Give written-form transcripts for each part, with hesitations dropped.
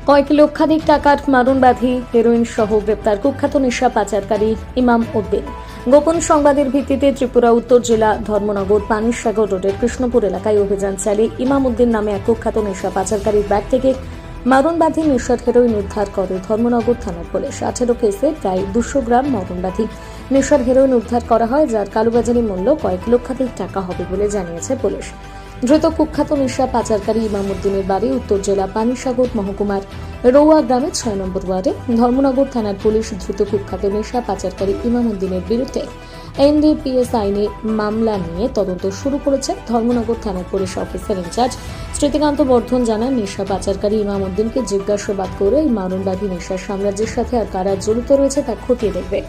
কয়েক লক্ষাধিক টাকার মারণ ব্যাধি হেরোইন সহ গ্রেপ্তার কুখ্যাত নেশা পাচারকারী ইমাম উদ্দিন। গোপন সংবাদের ভিত্তিতে ত্রিপুরা উত্তর জেলা ধর্মনগর পানিসাগর রোডের কৃষ্ণপুর এলাকায় অভিযান চালিয়ে ইমাম উদ্দিন নামে এক কুখ্যাত নেশা পাচারকারীর ব্যাগ থেকে মারণ ব্যাধি নেশার হেরোইন উদ্ধার করে ধর্মনগর থানার পুলিশ। 18 কেসে প্রায় 200 গ্রাম মারণ ব্যাধি নেশার হেরোইন উদ্ধার করা হয়, যার কালোবাজারি মূল্য কয়েক লক্ষাধিক টাকা হবে বলে জানিয়েছে পুলিশ। ধৃত কুখ্যাত নেশা পাচারকারী ইমাম উদ্দিনের বাড়ি উত্তর জেলা পানিসাগর মহকুমার রৌয়া গ্রামের 6 নম্বর ওয়ার্ডে। ধর্মনগর থানার পুলিশ ধৃত কুখ্যাত নেশা পাচারকারী ইমাম উদ্দিনের বিরুদ্ধে এনডিপিএস আইনে মামলা নিয়ে তদন্ত শুরু করেছে। ধর্মনগর থানার পুলিশ অফিসার ইনচার্জ স্মৃতিকান্ত বর্ধন জানান, নেশা পাচারকারী ইমাম উদ্দিনকে জিজ্ঞাসাবাদ করে এই মারণবাদী নেশার সাম্রাজ্যের সাথে আর কারা জড়িত রয়েছে তা খতিয়ে দেখবে।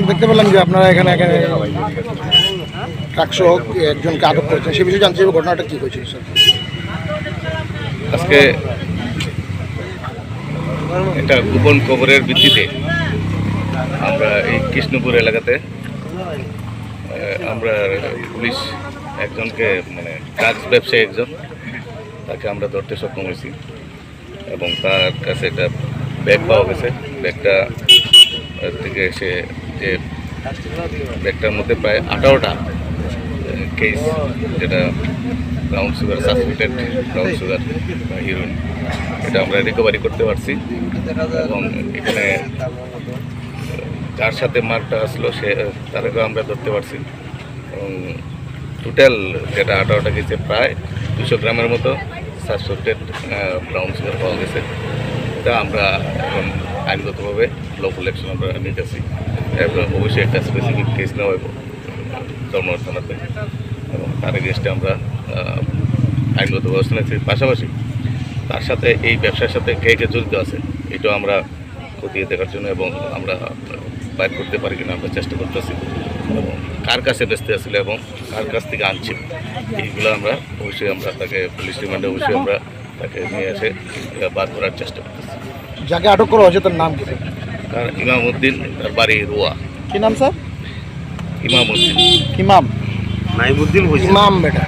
দেখতে পেলাম যে আপনারা এখানে ট্রাকসহ একজনকে আটক করেছেন, সে বিষয়ে জানতে চাইব ঘটনাটা কি হয়েছিল স্যার। আজকে একটা গোপন খবরের ভিত্তিতে আমরা এই কৃষ্ণপুর এলাকাতে আমরা পুলিশ একজনকে ড্রাগস ব্যবসায়ী একজন তাকে আমরা ধরতে সক্ষম হয়েছি এবং তার কাছে একটা ব্যাগ পাওয়া গেছে। ব্যাগটা থেকে সে যে ব্যাগটার মধ্যে প্রায় 18টা কেস, যেটা brown sugar, suspected brown sugar বা হিরোইন, এটা আমরা রিকভারি করতে পারছি এবং এখানে যার সাথে মালটা আসলো সে তাদেরকেও আমরা ধরতে পারছি এবং টোটাল যেটা 18টা কেসে প্রায় 200 গ্রামের মতো সাসপেক্টেড ব্রাউন সুগার পাওয়া গেছে। এটা আমরা এখন আইনগতভাবে লফুল অ্যাকশন আমরা নিতেছি। এরপর অবশ্যই একটা স্পেসিফিক কেস নেওয়া হবে ধর্মনগর থানাতে এবং তার এগেনস্টে আমরা আইনগত ব্যবস্থা নিচ্ছি। পাশাপাশি তার সাথে এই ব্যবসার সাথে কে কে জড়িত আছে এটাও আমরা খতিয়ে দেখার জন্য এবং আমরা বাইর করতে পারি কিনা আমরা চেষ্টা করতেছি এবং কার কাছে বেচতে আসলে এবং কার কাছ থেকে আনছি এইগুলো আমরা অবশ্যই আমরা তাকে পুলিশ রিমান্ডে অবশ্যই আমরা তাকে নিয়ে এসে বার করার চেষ্টা করতেছি। যাকে আটক করা হয়েছে তার নাম কি? তার ইমাম উদ্দিন, তার বাড়ি রোয়া। কি নাম স্যার? ইমাম উদ্দিন। ইমাম নাইমুদ্দিন ইমাম বেটা।